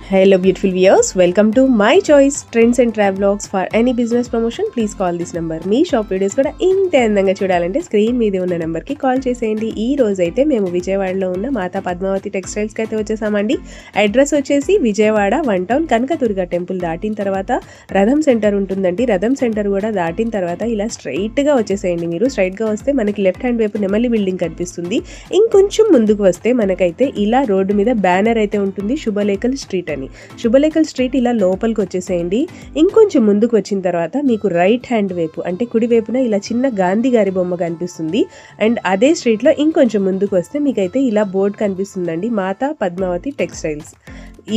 Hello beautiful viewers, welcome to my choice trends and travelogues. For any business promotion please call this number. Me shop videos కూడా ఇంత అందంగా చూడాలంటే screen మీద ఉన్న number కి call చేసేయండి. ఈ రోజు అయితే మేము విజయవాడలో ఉన్న మాతా పద్మావతి టెక్స్టైల్స్ కి అయితే వచ్చేసామండి. అడ్రస్ వచ్చేసి విజయవాడ 1 టౌన్ కనకదుర్గ టెంపుల్ దాటిన తర్వాత రథం సెంటర్ ఉంటుందండి. రథం సెంటర్ కూడా దాటిన తర్వాత ఇలా స్ట్రైట్ గా వచ్చేసేయండి. మీరు స్ట్రైట్ గా వస్తే మనకి లెఫ్ట్ హ్యాండ్ వైపు నెమలి బిల్డింగ్ కనిపిస్తుంది. ఇంకొంచెం ముందుకు వస్తే మనకైతే ఇలా రోడ్డు మీద బ్యానర్ అయితే ఉంటుంది, శుభలేఖల్ స్ట్రీట్ అని. శుభలేఖల్ స్ట్రీట్ ఇలా లోపలికి వచ్చేసేయండి. ఇంకొంచెం ముందుకు వచ్చిన తర్వాత మీకు రైట్ హ్యాండ్ వైపు అంటే కుడి వైపున ఇలా చిన్న గాంధీ గారి బొమ్మ కనిపిస్తుంది. అండ్ అదే స్ట్రీట్లో ఇంకొంచెం ముందుకు వస్తే మీకైతే ఇలా బోర్డు కనిపిస్తుందండి, మాతా పద్మావతి టెక్స్టైల్స్.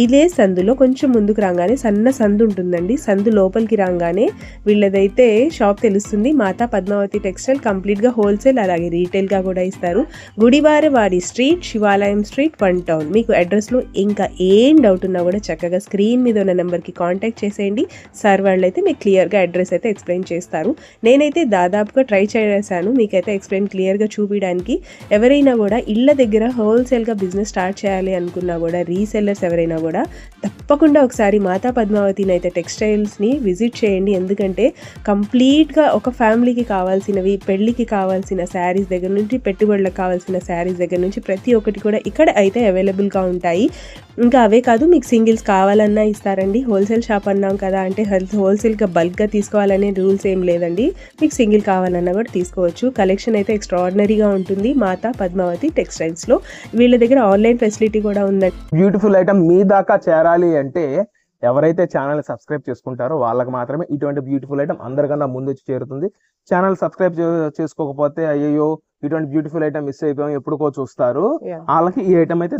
ఇదే సందులో కొంచెం ముందుకు రాగానే సన్న సందు ఉంటుందండి. సందు లోపలికి రాగానే వీళ్ళదైతే షాప్ తెలుస్తుంది, మాతా పద్మావతి టెక్స్టైల్. కంప్లీట్గా హోల్సేల్ అలాగే రీటైల్గా కూడా ఇస్తారు. గుడివారవాడి స్ట్రీట్, శివాలయం స్ట్రీట్, 1 టౌన్. మీకు అడ్రస్లో ఇంకా ఏం డౌట్ ఉన్నా కూడా చక్కగా స్క్రీన్ మీద ఉన్న నెంబర్కి కాంటాక్ట్ చేసేయండి. సార్ వాళ్ళు అయితే మీకు క్లియర్గా అడ్రస్ అయితే ఎక్స్ప్లెయిన్ చేస్తారు. నేనైతే దాదాపుగా ట్రై చేశాను మీకైతే ఎక్స్ప్లెయిన్ క్లియర్గా చూపించడానికి. ఎవరైనా కూడా ఇళ్ళ దగ్గర హోల్సేల్గా బిజినెస్ స్టార్ట్ చేయాలి అనుకున్నా కూడా, రీసెల్లర్స్ ఎవరైనా కూడా తప్పకుండా ఒకసారి మాతా పద్మావతిని అయితే టెక్స్టైల్స్ని విజిట్ చేయండి. ఎందుకంటే కంప్లీట్గా ఒక ఫ్యామిలీకి కావాల్సినవి, పెళ్ళికి కావాల్సిన శారీస్ దగ్గర నుంచి, పెట్టుబడులకు కావాల్సిన శారీస్ దగ్గర నుంచి ప్రతి ఒక్కటి కూడా ఇక్కడ అయితే అవైలబుల్గా ఉంటాయి. ఇంకా అవే కాదు, మీకు సింగిల్స్ కావాలన్నా ఇస్తారండి. హోల్సేల్ షాప్ అన్నాం కదా, అంటే హోల్సేల్గా బల్క్గా తీసుకోవాలనే రూల్స్ ఏం లేదండి. మీకు సింగిల్ కావాలన్నా కూడా తీసుకోవచ్చు. కలెక్షన్ అయితే ఎక్స్ట్రాడినరీగా ఉంటుంది మాతా పద్మావతి టెక్స్టైల్స్లో. వీళ్ళ దగ్గర ఆన్లైన్ ఫెసిలిటీ కూడా ఉందండి. బ్యూటిఫుల్ ఐటమ్ మీ దాకా చేరాలి అంటే ఎవరైతే ఛానల్ సబ్స్క్రైబ్ చేసుకుంటారో వాళ్ళకి మాత్రమే ఇటువంటి బ్యూటిఫుల్ ఐటమ్ అందరికన్నా ముందు వచ్చి చేరుతుంది. ఛానల్ సబ్స్క్రైబ్ చేసుకోకపోతే అయ్యో ఇటువంటి బ్యూటిఫుల్ ఐటమ్ మిస్ అయిపోయాం ఎప్పుడుకో చూస్తారు, వాళ్ళకి ఈ ఐటమ్ అయితే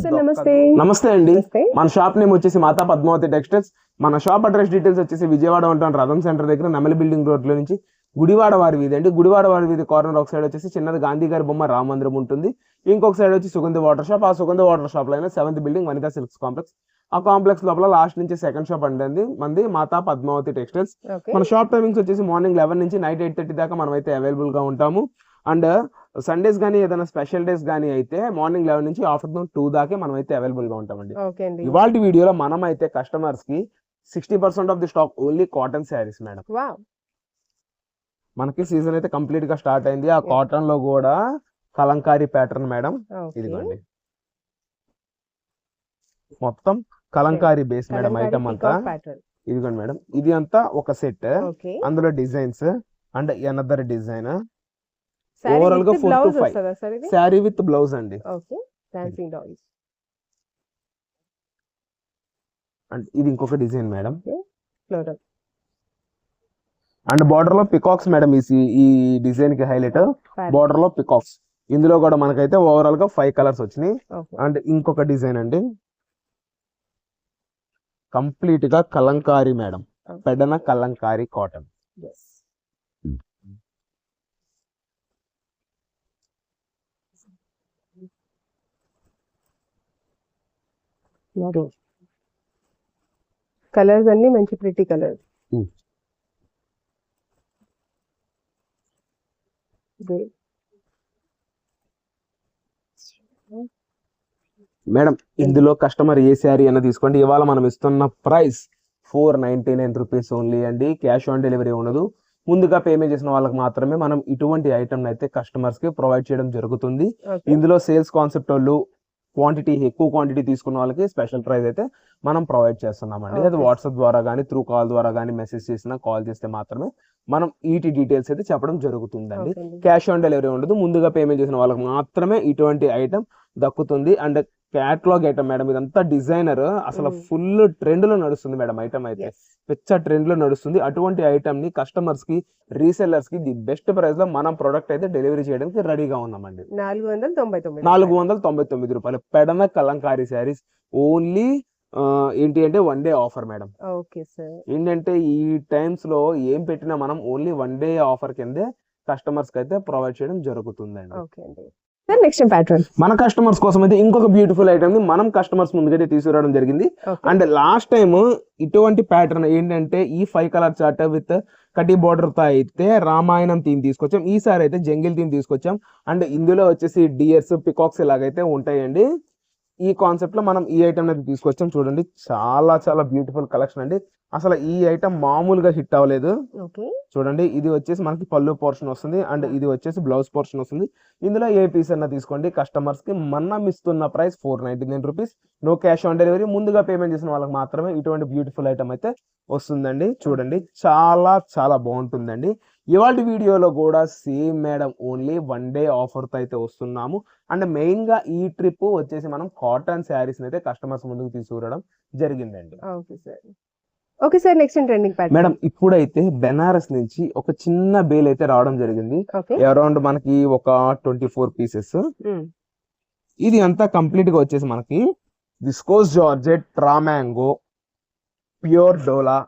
నమస్తే అండి. మన షాప్ నేమ్ వచ్చేసి మాతా పద్మావతి టెక్స్టైల్స్. మన షాప్ అడ్రస్ డీటెయిల్స్ వచ్చేసి విజయవాడ ఉంటాను రథం సెంటర్ దగ్గర నెమలి బిల్డింగ్ రోడ్ లో నుంచి గుడివాడ వారి వీధి అండి. గుడివాడ వారి వీధి కార్నర్ ఒక సైడ్ వచ్చేసి చిన్నది గాంధీ గారి బొమ్మ రామ మందిరం ఉంటుంది. ఇంకొక సైడ్ వచ్చి సుగంధ వాటర్ షాప్. ఆ సుగంధ వాటర్ షాప్ లో 7th building Vanitha silks complex. ఆ కాంప్లెక్స్ లోపల లాస్ట్ నుంచి సెకండ్ షాప్ అండి మంది మాతా పద్మావతి టెక్స్టైల్స్. మన షాప్ టైమింగ్స్ వచ్చేసి మార్నింగ్ 11 నుంచి నైట్ 8:30 దాకా మనం అయితే అవైలబుల్ గా ఉంటాము. అండ్ సండేస్ కానీ ఏదైనా స్పెషల్ డేస్ కానీ అయితే మార్నింగ్ 11 నుంచి ఆఫ్టర్నూన్ 2 దాకా మనం అయితే అవైలబుల్ గా ఉంటామండి. ఇవాళ వీడియోలో మనం అయితే కస్టమర్స్ కి 60% of the stock only cotton saris madam. మనకి సీజన్ అయితే కంప్లీట్ గా స్టార్ట్ అయింది. ఆ కాటన్ లో కూడా కలంకారీ ప్యాటర్న్ మేడం. ఇదిగోండి మొత్తం కలంకారీ బేస్ మేడం ఐటమ్ అంతా. ఇదిగోండి మేడం, ఇది అంతా ఒక సెట్. అందులో designs and another design. Overall గా 4 to 5 శారీ విత్ బ్లౌజ్ అండి. అండ్ ఇది ఇంకొక డిజైన్ మేడం. అండ్ బార్డర్ లో పికాక్స్ మేడం. ఈ డిజైన్ కి హైలైట్ బార్డర్ లో పికాక్స్. ఇందులో కూడా మనకైతే ఓవరాల్ గా 5 కలర్స్ వచ్చినాయి. అండ్ ఇంకొక డిజైన్ అండి, కంప్లీట్ గా Kalamkari madam, Pedana Kalamkari cotton. Colours అన్ని మంచి ప్రిటీ కలర్స్. మేడం ఇందులో కస్టమర్ ఏ శారీ అయినా తీసుకోండి. ఇవాళ మనం ఇస్తున్న ప్రైస్ 499 రూపీస్ ఓన్లీ అండి. క్యాష్ ఆన్ డెలివరీ ఉండదు. ముందుగా పేమెంట్ చేసిన వాళ్ళకి మాత్రమే మనం ఇటువంటి ఐటమ్ అయితే కస్టమర్స్ కి ప్రొవైడ్ చేయడం జరుగుతుంది. ఇందులో సేల్స్ కాన్సెప్ట్ వాళ్ళు ఎక్కువ క్వాంటిటీ తీసుకున్న వాళ్ళకి స్పెషల్ ప్రైస్ అయితే మనం ప్రొవైడ్ చేస్తున్నామండి. అది వాట్సాప్ ద్వారా కానీ త్రూ కాల్ ద్వారా కానీ మెసేజ్ చేసినా కాల్ చేస్తే మాత్రమే మనం వీటి డీటెయిల్స్ అయితే చెప్పడం జరుగుతుందండి. క్యాష్ ఆన్ డెలివరీ ఉండదు. ముందుగా పేమెంట్ చేసిన వాళ్ళకి మాత్రమే ఇటువంటి ఐటమ్ దక్కుతుంది. అండ్ క్యాట్లాగ్ ఐటమ్ మేడం, ఇదంతా డిజైనర్ అసలు ఫుల్ ట్రెండ్ లో నడుస్తుంది మేడం. ఐటమ్ అయితే పిచ్చ ట్రెండ్ లో నడుస్తుంది. అటువంటి ఐటమ్ ని కస్టమర్స్ కి, రీసెల్లర్స్ కి ది బెస్ట్ ప్రైస్ లో మనం ప్రొడక్ట్ అయితే డెలివరీ చేయడానికి రెడీగా ఉన్నామండి. 499 రూపాయలు పెడన కలంకారీ శారీస్ ఓన్లీ. ఏంటి అంటే 1 డే ఆఫర్ మేడం. ఏంటంటే ఈ టైమ్స్ లో ఏం పెట్టినా మనం ఓన్లీ 1 డే ఆఫర్ కిందే కస్టమర్స్ కి అయితే ప్రొవైడ్ చేయడం జరుగుతుందండి. నెక్స్ట్ ప్యాటర్న్ మన కస్టమర్స్ కోసం అయితే ఇంకొక బ్యూటిఫుల్ ఐటమ్ ని మనం కస్టమర్స్ ముందుకైతే తీసుకురావడం జరిగింది. అండ్ లాస్ట్ టైం ఇటువంటి ప్యాటర్న్ ఏంటంటే ఈ 5 కలర్ చార్ట్ విత్ కటి బోర్డర్ తో అయితే రామాయణం థీమ్ తీసుకొచ్చాం. ఈసారి అయితే జంగిల్ థీమ్ తీసుకొచ్చాం. అండ్ ఇందులో వచ్చేసి డియర్స్, పికాక్స్ ఇలాగైతే ఉంటాయండి. ఈ కాన్సెప్ట్ లో మనం ఈ ఐటమ్ అనేది తీసుకొచ్చాం. చూడండి చాలా చాలా బ్యూటిఫుల్ కలెక్షన్ అండి. అసలు ఈ ఐటమ్ మామూలుగా హిట్ అవ్వలేదు. ఓకే. చూడండి ఇది వచ్చేసి మనకి పళ్ళు పోర్షన్ వస్తుంది అండ్ ఇది వచ్చేసి బ్లౌజ్ పోర్షన్ వస్తుంది. ఇందులో ఏ పీస్ అన్న తీసుకోండి. కస్టమర్స్ కి మనం ఇస్తున్న price 499 rupees. No cash on delivery. ముందుగా పేమెంట్ చేసిన వాళ్ళకి మాత్రమే ఇటువంటి బ్యూటిఫుల్ ఐటమ్ అయితే వస్తుందండి. చూడండి చాలా చాలా బాగుంటుందండి. ఇవాళ వీడియోలో కూడా same madam only 1 day offer తో అయితే వస్తున్నాము. అండ్ మెయిన్ గా ఈ ట్రిప్ వచ్చేసి మనం కాటన్ శారీస్ అయితే కస్టమర్స్ ముందుకు తీసుకురావడం జరిగిందండి. Okay sir. Okay sir, next trending pattern. Madam ఇప్పుడైతే బెనారస్ నుంచి ఒక చిన్న బేల్ అయితే రావడం జరిగింది. ఓకే. అరౌండ్ మనకి ఒక 24 పీసెస్. ఇది అంతా కంప్లీట్ గా వచ్చేసి మనకి విస్కోస్ జార్జెట్, ట్రామాంగో, ప్యూర్ డోలా.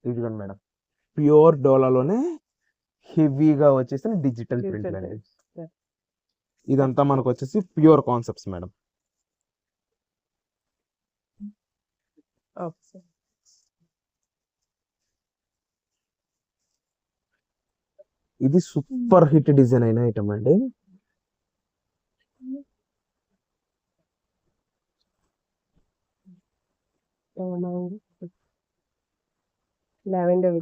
ఇదిగోండి మేడం, ప్యూర్ డోలాలోనే హెవీగా వచ్చేసి డిజిటల్ ప్రింట్ అనేది. ఇదంతా మనకు వచ్చేసి ప్యూర్ కాన్సెప్ట్స్ మేడం. ఇది సూపర్ హిట్ డిజైన్ అయిన ఐటమ్ అండి.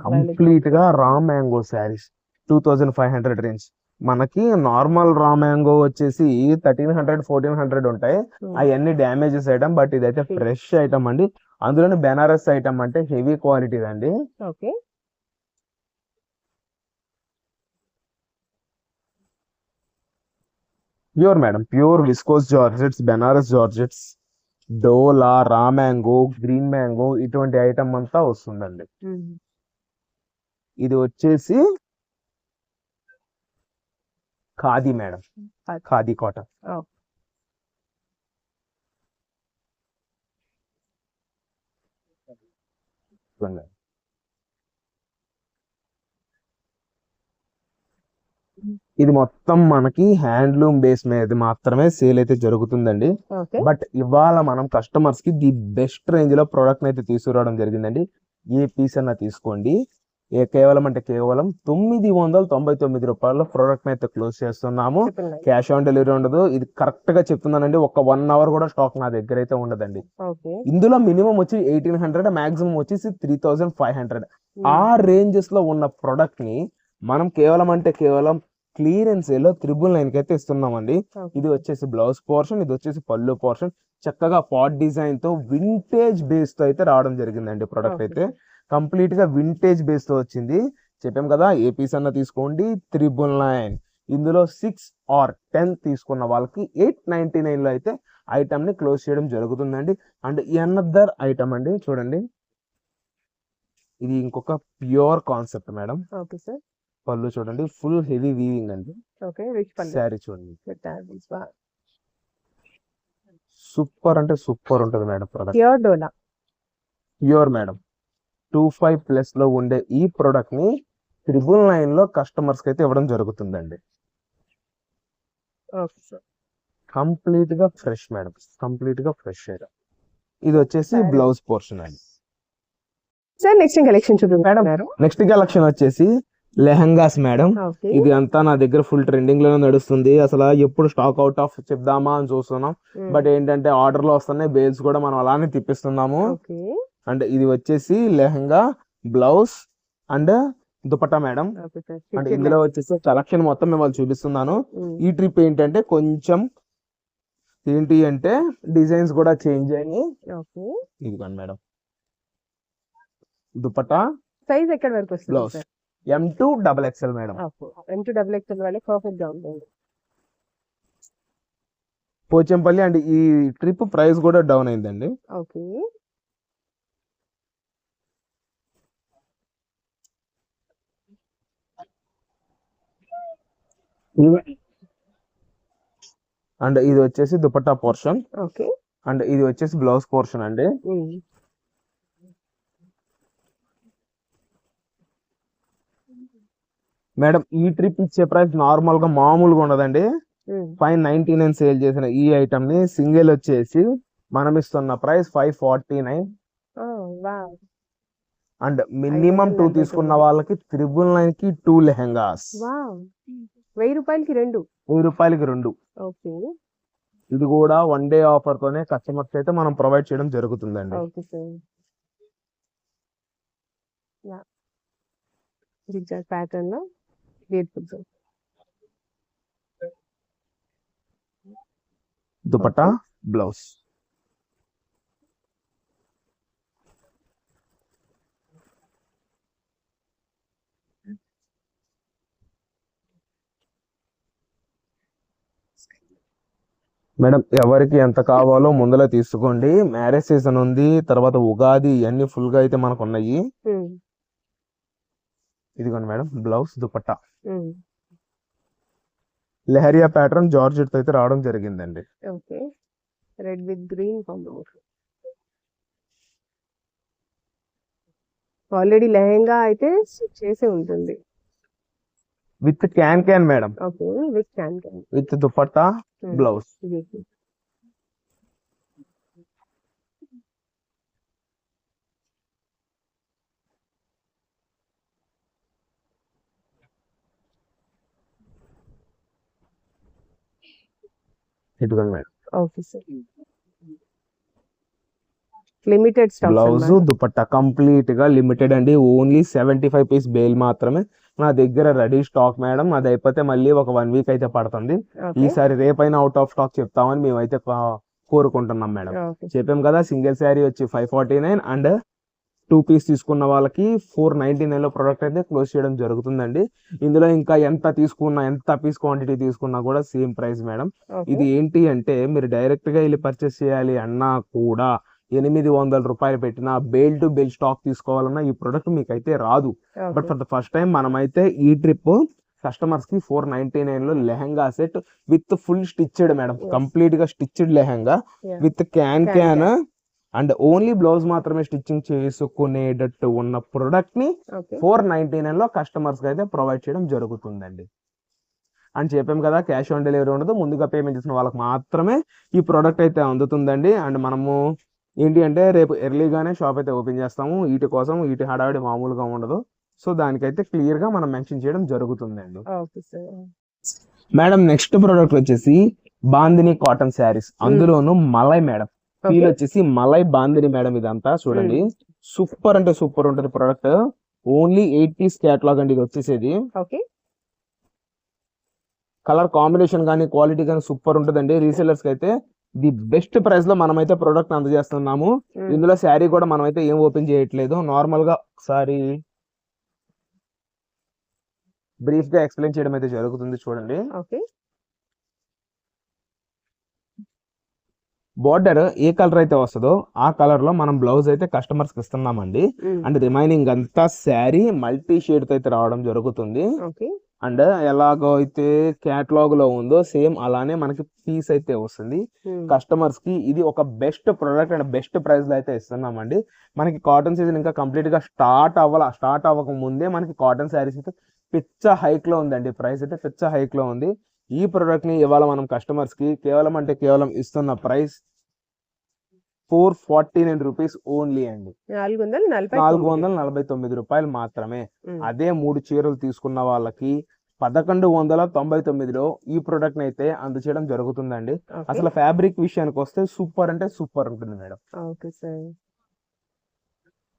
కంప్లీట్ గా రా మ్యాంగో శారీస్ 2500 రేంజ్. మనకి నార్మల్ రా మ్యాంగో వచ్చేసి 1300 1400 ఉంటాయి. అవన్నీ డ్యామేజెస్ ఐటమ్. బట్ ఇదైతే ఫ్రెష్ ఐటమ్ అండి. అందులోనే బెనారస్ ఐటమ్ అంటే హెవీ క్వాలిటీ అండి. Okay. Pure madam, pure viscose georgettes, Banaras georgettes, డోలా, రా మ్యాంగో, గ్రీన్ మ్యాంగో ఇటువంటి ఐటమ్ అంతా వస్తుందండి. ఇది వచ్చేసి ఖాదీ మేడం, ఖాదీ కాటన్. ఇది మొత్తం మనకి హ్యాండ్లూమ్ బేస్ మీద మాత్రమే సేల్ అయితే జరుగుతుందండి. బట్ ఇవాళ మనం కస్టమర్స్ కి ది బెస్ట్ రేంజ్ లో ప్రోడక్ట్ అయితే తీసుకురావడం జరిగిందండి. ఏ పీస్ అన్నా తీసుకోండి, కేవలం అంటే కేవలం 999 రూపాయల ప్రోడక్ట్ అయితే క్లోజ్ చేస్తున్నాము. క్యాష్ ఆన్ డెలివరీ ఉండదు. ఇది కరెక్ట్ గా చెప్తున్నానండి. ఒక 1 అవర్ కూడా స్టాక్ నా దగ్గర అయితే ఉండదండి. ఇందులో మినిమం వచ్చి 1800, మాక్సిమం వచ్చేసి 3500. ఆ రేంజెస్ లో ఉన్న ప్రొడక్ట్ ని మనం కేవలం అంటే కేవలం క్లియరెన్స్ లో 999 కి అయితే ఇస్తున్నామండి. ఇది వచ్చేసి బ్లౌజ్ పోర్షన్, ఇది వచ్చేసి పళ్ళు పోర్షన్. చక్కగా పాట్ డిజైన్ తో వింటేజ్ బేస్ తో అయితే రావడం జరిగిందండి. ప్రొడక్ట్ అయితే కంప్లీట్ గా వింటేజ్ బేస్ తో వచ్చింది. చెప్పాం కదా, ఏ పీస్ అన్న తీసుకోండి 999. ఇందులో 6 or 10 తీసుకున్న వాళ్ళకి 899 లో అయితే ఐటమ్ ని క్లోజ్ చేయడం జరుగుతుందండి. అండ్ అనదర్ ఐటమ్ అండి, చూడండి ఇది ఇంకొక pure concept madam. Okay sir. పళ్ళు చూడండి, ఫుల్ హెవీ వీవింగ్ అండి. ఓకే. శారీ చూడండి, సూపర్ అంటే సూపర్ ఉంటుంది మేడం. ప్రొడక్ట్ ప్యూర్ డోలా, ప్యూర్ మేడం. 25+ లో ఉండే ఈ ప్రొడక్ట్ ని 999 లో కస్టమర్స్ కి అయితే ఇవ్వడం జరుగుతుందండి. కంప్లీట్ గా ఫ్రెష్ మేడం, కంప్లీట్ గా ఫ్రెష్ ఐటమ్. ఇది వచ్చేసి బ్లౌజ్ పోర్షన్ అండి. సార్ నెక్స్ట్ కలెక్షన్ చూడండి. నెక్స్ట్ కలెక్షన్ వచ్చేసి లెహంగాస్ మేడం. ఇది అంతా నా దగ్గర ఫుల్ ట్రెండింగ్ లోనే నడుస్తుంది. అసలు ఎప్పుడు స్టాక్ అవుట్ ఆఫ్ చెప్దామా అని చూస్తున్నాం. బట్ ఏంటంటే ఆర్డర్ లో వస్తున్నాయి, బేల్స్ కూడా మనం అలానే తిప్పిస్తున్నాము. అండ్ ఇది వచ్చేసి lehenga, blouse and dupatta madam. And ఇందులో వచ్చేసి కలెక్షన్ మొత్తం మేము చూపిస్తున్నాను. ఈ ట్రిప్ ఏంటంటే కొంచెం ఏంటి అంటే డిజైన్స్ కూడా చేంజ్ అయ్యాయి. ఇదిగోండి మేడం, దుపట్టా సైజ్ ఎక్కడ వరకు వస్తుంది? Blouse M2XXL madam. M2XXL వాళ్ళే పర్ఫెక్ట్ గా ఉంటుంది. పోచంపల్లి అండ్ ఈ ట్రిప్ ప్రైస్ కూడా డౌన్ అయిందండి. ఓకే. అండ్ ఇది వచ్చేసి దుపట్టా పోర్షన్. ఓకే. అండ్ ఇది వచ్చేసి బ్లౌజ్ పోర్షన్ అండి. మేడం ఈ ట్రిప్ ఇచ్చే ప్రైస్ నార్మల్ గా మామూలుగా ఉండదండి. 599 సేల్ చేసిన ఈ ఐటమ్ ని సింగిల్ వచ్చేసి మనం ఇస్తున్న ప్రైస్ 549. అండ్ మినిమం 2 తీసుకున్న వాళ్ళకి 999 కి 2 లెహంగాస్. 1000 రూపాయలకి 2. 1000 రూపాయలకి 2. ఓకే. ఇది కూడా 1 డే ఆఫర్ తోనే కస్టమర్స్ అయితే మనం ప్రొవైడ్ చేయడం జరుగుతుందండి. Okay sir. Ya zigzag pattern లో beautiful sir. Dupatta blouse. Madam ఎవరికి ఎంత కావాలో ముందులో తీసుకోండి. మ్యారేజ్ సీజన్ ఉంది, తర్వాత ఉగాది, ఇవన్నీ ఫుల్ గా అయితే మనకు ఉన్నాయి. ఇదిగోండి madam blouse dupatta leheriya pattern georgette అయితే రావడం జరిగిందండి. Okay. Red with green combination. Already lehenga అయితే చేసి ఉంటుంది. With can madam. Okay. With can with dupatta blouse. ఇదిగోండి madam okay sir. Limited stock blouse dupatta complete గా లిమిటెడ్ అండి. ఓన్లీ 75 పీస్ బేల్ మాత్రమే నా దగ్గర రెడీ స్టాక్ మేడం. అది అయిపోతే మళ్ళీ ఒక 1 వీక్ అయితే పడుతుంది. ఈసారి రేపైనా అవుట్ ఆఫ్ స్టాక్ చెప్తామని మేమైతే కోరుకుంటున్నాం మేడం. చెప్పాం కదా, సింగిల్ శారీ వచ్చి 549 అండ్ 2 పీస్ తీసుకున్న వాళ్ళకి 499 లో ప్రొడక్ట్ అయితే క్లోజ్ చేయడం జరుగుతుందండి. ఇందులో ఇంకా ఎంత తీసుకున్నా, ఎంత పీస్ క్వాంటిటీ తీసుకున్నా కూడా సేమ్ ప్రైస్ మేడం. ఇది ఏంటి అంటే మీరు డైరెక్ట్ గా వెళ్ళి పర్చేస్ చేయాలి అన్నా కూడా 800 రూపాయలు పెట్టిన బేల్ టు బేల్ స్టాక్ తీసుకోవాలన్నా ఈ ప్రొడక్ట్ మీకు అయితే రాదు. But for the first time మనమైతే ఈ ట్రిప్ కస్టమర్స్ కి 499 లో lehenga set with full stitched madam. Complete గా stitched lehenga with can and only blouse మాత్రమే స్టిచ్చింగ్ చేసుకునేటట్టు ఉన్న ప్రొడక్ట్ ని 499 లో కస్టమర్స్ కి అయితే ప్రొవైడ్ చేయడం జరుగుతుందండి. అని చెప్పాం కదా, క్యాష్ ఆన్ డెలివరీ ఉండదు. ముందుగా పేమెంట్ చేసిన వాళ్ళకి మాత్రమే ఈ ప్రోడక్ట్ అయితే అందుతుందండి. అండ్ మనము ఏంటి అంటే రేపు ఎర్లీగానే షాప్ అయితే ఓపెన్ చేస్తాము. వీటి కోసం వీటి హడావిడి మామూలుగా ఉండదు. సో దానికైతే క్లియర్ గా మనం మెన్షన్ చేయడం జరుగుతుందండి. మేడం నెక్స్ట్ ప్రోడక్ట్ వచ్చేసి బాందిని కాటన్ శారీస్, అందులోను మలై మేడం. ఫీల్ వచ్చేసి మలై బాందిని మేడం. ఇదంతా చూడండి, సూపర్ అంటే సూపర్ ఉంటుంది ప్రోడక్ట్. ఓన్లీ 8 పీస్ క్యాటలాగ్ అండి ఇది వచ్చేసేది. కలర్ కాంబినేషన్ కానీ క్వాలిటీ కానీ సూపర్ ఉంటుందండి. రీసెలర్స్ కి అయితే ది బెస్ట్ ప్రైస్ లో మనమైతే ప్రోడక్ట్ అందజేస్తున్నాము. ఇందులో శారీ కూడా మనమైతే ఏం ఓపెన్ చేయట్లేదు. నార్మల్ గా ఒకసారి బ్రీఫ్ గా ఎక్స్ప్లెయిన్ చేయడం అయితే జరుగుతుంది. చూడండి, బోర్డర్ ఏ కలర్ అయితే వస్తుందో ఆ కలర్ లో మనం బ్లౌజ్ అయితే కస్టమర్స్ కి ఇస్తున్నామండి. అండ్ రిమైనింగ్ అంతా శారీ మల్టీ షేడ్ తో అయితే రావడం జరుగుతుంది. అండ్ ఎలాగో అయితే క్యాటలాగ్ లో ఉందో సేమ్ అలానే మనకి పీస్ అయితే వస్తుంది. కస్టమర్స్ కి ఇది ఒక best product and best price లో అయితే ఇస్తున్నామండి. మనకి కాటన్ సీజన్ ఇంకా కంప్లీట్ గా స్టార్ట్ అవ్వక ముందే మనకి కాటన్ శారీస్ అయితే పిచ్చ హైక్ లో ఉందండి. ప్రైస్ అయితే పిచ్చ హైక్ లో ఉంది. ఈ ప్రొడక్ట్ ని ఇవాళ మనం కస్టమర్స్ కి కేవలం ఇస్తున్న ప్రైస్ 449 రూపీస్ ఓన్లీ అండి. 449 రూపాయలు మాత్రమే. అదే 3 చీరలు తీసుకున్న వాళ్ళకి 1199లో ఈ ప్రొడక్ట్ అయితే అందచేయడం జరుగుతుందండి. అసలు ఫ్యాబ్రిక్ విషయానికి వస్తే సూపర్ అంటే సూపర్ ఉంటుంది మేడం.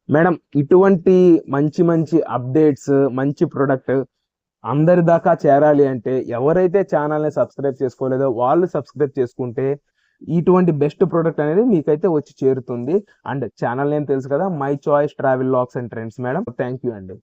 మేడం ఇటువంటి మంచి అప్డేట్స్, మంచి ప్రొడక్ట్ అందరి దాకా చేరాలి అంటే ఎవరైతే ఛానల్ ని సబ్స్క్రైబ్ చేసుకోలేదో వాళ్ళు సబ్స్క్రైబ్ చేసుకుంటే ఇటువంటి బెస్ట్ ప్రొడక్ట్ అనేది మీకైతే వచ్చి చేరుతుంది. అండ్ ఛానల్ నేమ్ తెలుసు కదా, my choice travel logs and trends madam. Thank you అండి.